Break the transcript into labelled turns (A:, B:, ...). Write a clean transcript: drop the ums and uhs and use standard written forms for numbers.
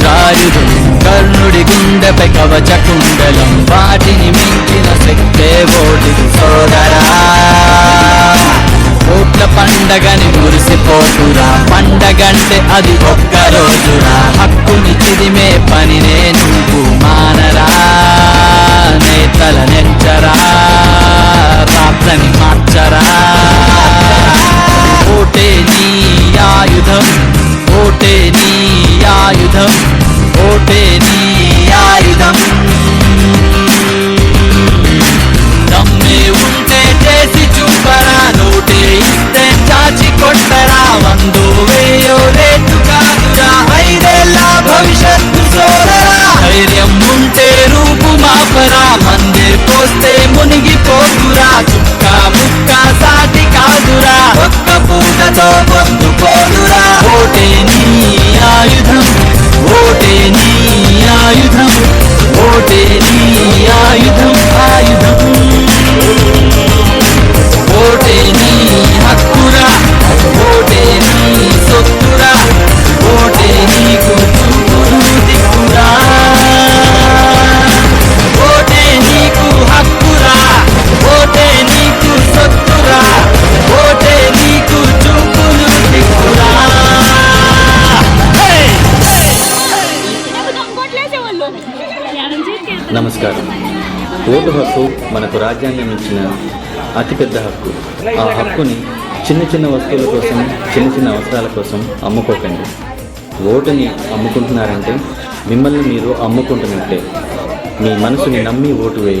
A: మల్లికార్జునుడు కర్ణుడి గుండెపై కవచ కుండలం, వాటిని మించిన శక్తే ఓటిది సోదరా. ఓట్ల పండగని మురిసిపోతురా, పండగంటే అది ఒక్క రోజురా. హక్కుని చిదిమే పనినే నువ్వు మానరా, నేతల నెంచరా, రాత్రని మార్చరా. ఓటే నీ ఆయుధం, ఓటే నీ ఆయుధం, ఓటే నీ ఆయుధం. దమ్మే ఉంటే చేసి చూపరా, నోటే ఇస్తే చాచి కొట్టరా. వందో వేయో రేటు కాదురా, ఐదేళ్ళ భవిష్యత్తు సోదరా. ధైర్యం ఉంటే రూపు మాపరా, మందే పోస్తే మునిగిపోతురా. చుక్క ముక్క సాటి కాదురా, ఒక్క పూటతో పొందుకోదురా. ఓటే నీ ఆయుధం, ఓటే నీ ఆయుధం, ఓటే నీ ఆయుధం, ఆయుధం. ఓటే నీ హక్కురా, ఓటే నీ సొత్తురా, ఓటే నీకు చూపుడు దిక్కురా. ఓటే నీకు హక్కురా, ఓటే నీకు సొత్తురా, ఓటే నీకు చూపుడు దిక్కురా.
B: నమస్కారం. ఓటు హక్కు మనకు రాజ్యాంగం ఇచ్చిన అతిపెద్ద హక్కు. ఆ హక్కుని చిన్న చిన్న వస్తువుల కోసం, చిన్న చిన్న అవసరాల కోసం అమ్ముకోకండి. ఓటుని అమ్ముకుంటున్నారంటే మిమ్మల్ని మీరు అమ్ముకుంటున్నట్లే. మీ మనసుని నమ్మి ఓటు వేయండి.